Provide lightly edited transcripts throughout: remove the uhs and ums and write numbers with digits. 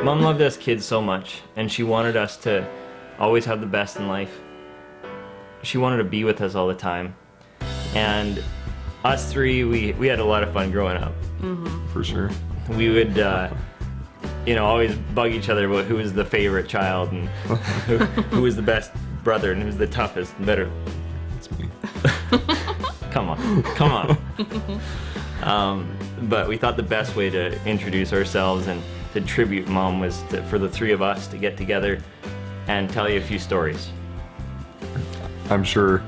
Mom loved us kids so much, and she wanted us to always have the best in life. She wanted to be with us all the time. And us three, we had a lot of fun growing up. Mm-hmm. For sure. We would, always bug each other about who was the favorite child and who was the best brother and who was the toughest and better. It's me. Come on. But we thought the best way to introduce ourselves and to tribute Mom was for the three of us to get together and tell you a few stories. I'm sure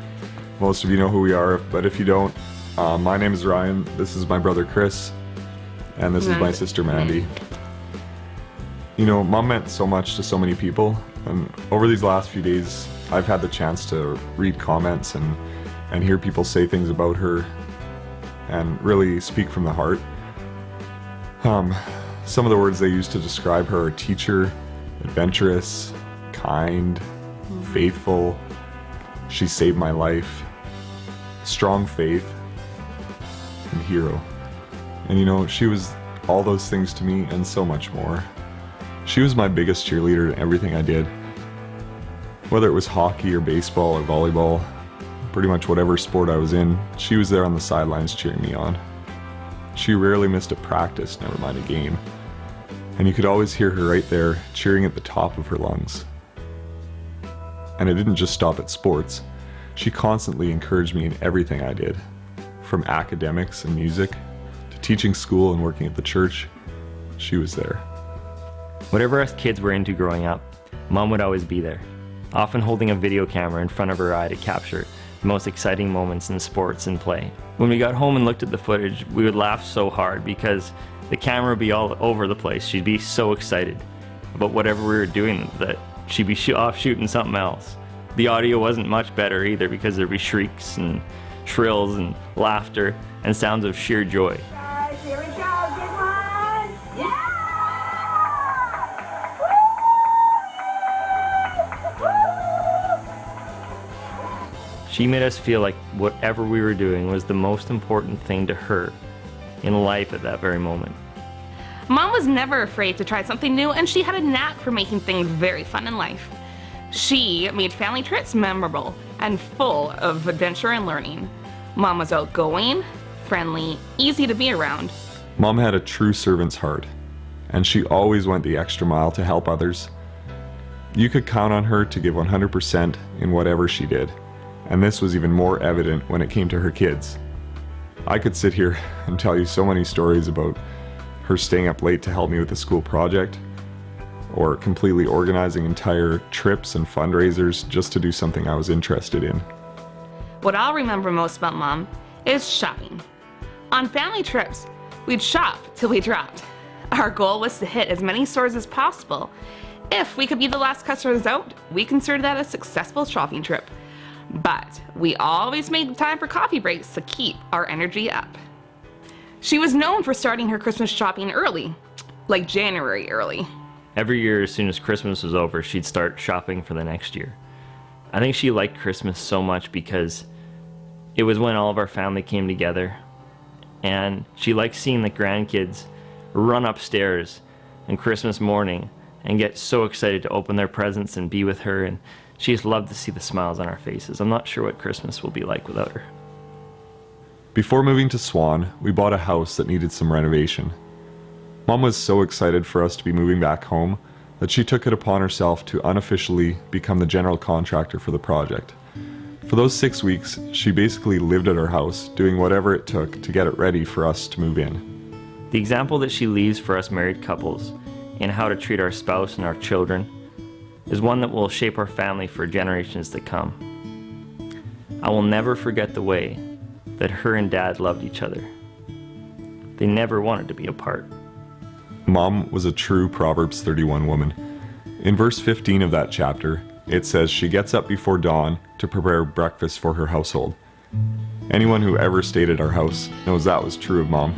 most of you know who we are, but if you don't, my name is Ryan, this is my brother Chris, and this is my sister Mandy. You know, Mom meant so much to so many people, and over these last few days, I've had the chance to read comments and hear people say things about her and really speak from the heart. Some of the words they used to describe her are teacher, adventurous, kind, faithful, she saved my life, strong faith, and hero. And you know, she was all those things to me and so much more. She was my biggest cheerleader in everything I did. Whether it was hockey or baseball or volleyball, pretty much whatever sport I was in, she was there on the sidelines cheering me on. She rarely missed a practice, never mind a game. And you could always hear her right there cheering at the top of her lungs. And it didn't just stop at sports. She constantly encouraged me in everything I did, from academics and music to teaching school and working at the church. She was there. Whatever us kids were into growing up, Mom would always be there, often holding a video camera in front of her eye to capture the most exciting moments in sports and play. When we got home and looked at the footage, we would laugh so hard because the camera would be all over the place. She'd be so excited about whatever we were doing that she'd be off shooting something else. The audio wasn't much better either because there'd be shrieks and shrills and laughter and sounds of sheer joy. Guys, here we go, big one! Yeah! She made us feel like whatever we were doing was the most important thing to her in life at that very moment. Mom was never afraid to try something new, and she had a knack for making things very fun in life. She made family trips memorable and full of adventure and learning. Mom was outgoing, friendly, easy to be around. Mom had a true servant's heart, and she always went the extra mile to help others. You could count on her to give 100% in whatever she did, and this was even more evident when it came to her kids. I could sit here and tell you so many stories about her staying up late to help me with the school project, or completely organizing entire trips and fundraisers just to do something I was interested in. What I'll remember most about Mom is shopping. On family trips, we'd shop till we dropped. Our goal was to hit as many stores as possible. If we could be the last customers out, we considered that a successful shopping trip. But we always made time for coffee breaks to keep our energy up. She was known for starting her Christmas shopping early, like January early. Every year, as soon as Christmas was over, she'd start shopping for the next year. I think she liked Christmas so much because it was when all of our family came together, and she liked seeing the grandkids run upstairs on Christmas morning and get so excited to open their presents and be with her, and she just loved to see the smiles on our faces. I'm not sure what Christmas will be like without her. Before moving to Swan, we bought a house that needed some renovation. Mom was so excited for us to be moving back home that she took it upon herself to unofficially become the general contractor for the project. For those 6 weeks, she basically lived at our house, doing whatever it took to get it ready for us to move in. The example that she leaves for us married couples in how to treat our spouse and our children is one that will shape our family for generations to come. I will never forget the way that her and Dad loved each other. They never wanted to be apart. Mom was a true Proverbs 31 woman. In verse 15 of that chapter, it says she gets up before dawn to prepare breakfast for her household. Anyone who ever stayed at our house knows that was true of Mom.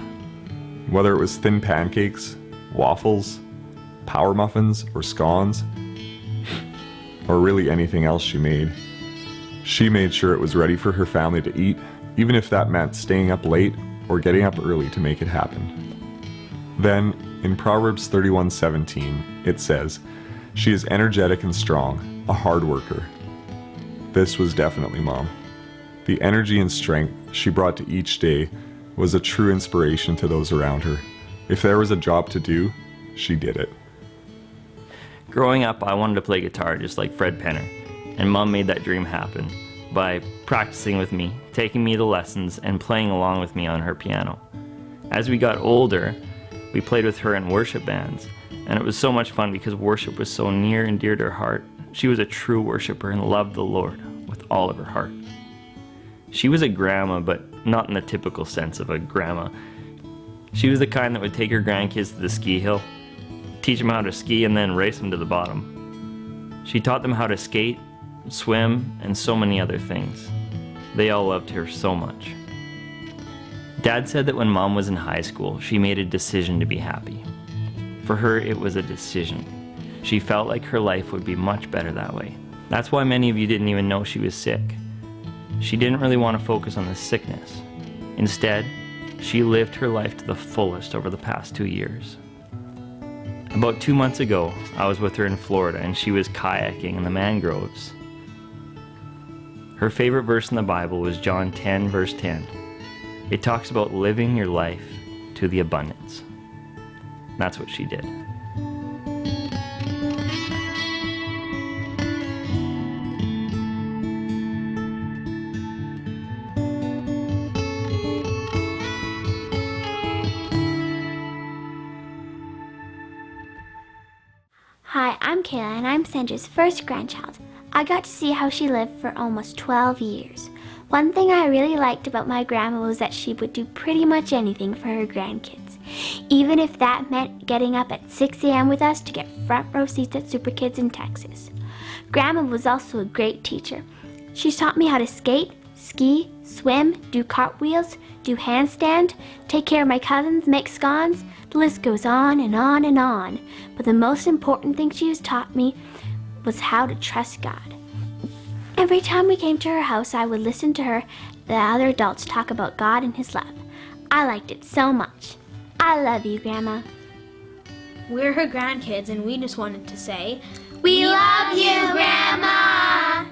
Whether it was thin pancakes, waffles, power muffins, or scones, or really anything else she made sure it was ready for her family to eat, even if that meant staying up late or getting up early to make it happen. Then, in Proverbs 31:17, it says, "She is energetic and strong, a hard worker." This was definitely Mom. The energy and strength she brought to each day was a true inspiration to those around her. If there was a job to do, she did it. Growing up, I wanted to play guitar just like Fred Penner, and Mom made that dream happen by practicing with me, taking me to lessons, and playing along with me on her piano. As we got older, we played with her in worship bands, and it was so much fun because worship was so near and dear to her heart. She was a true worshiper and loved the Lord with all of her heart. She was a grandma, but not in the typical sense of a grandma. She was the kind that would take her grandkids to the ski hill, teach them how to ski, and then race them to the bottom. She taught them how to skate, swim, and so many other things. They all loved her so much. Dad said that when Mom was in high school, she made a decision to be happy. For her, it was a decision. She felt like her life would be much better that way. That's why many of you didn't even know she was sick. She didn't really want to focus on the sickness. Instead, she lived her life to the fullest over the past 2 years. About 2 months ago, I was with her in Florida and she was kayaking in the mangroves. Her favorite verse in the Bible was John 10, verse 10. It talks about living your life to the abundance. That's what she did. Hi, I'm Kayla and I'm Sandra's first grandchild. I got to see how she lived for almost 12 years. One thing I really liked about my grandma was that she would do pretty much anything for her grandkids, even if that meant getting up at 6 a.m. with us to get front row seats at Super Kids in Texas. Grandma was also a great teacher. She taught me how to skate, ski, swim, do cartwheels, do handstand, take care of my cousins, make scones. The list goes on and on and on. But the most important thing she has taught me was how to trust God. Every time we came to her house, I would listen to her, the other adults, talk about God and His love. I liked it so much. I love you, Grandma. We're her grandkids, and we just wanted to say, We love you, Grandma!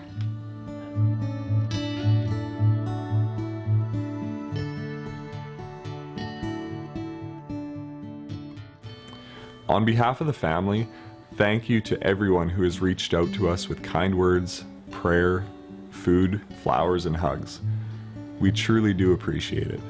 On behalf of the family, thank you to everyone who has reached out to us with kind words, prayer, food, flowers, and hugs. We truly do appreciate it.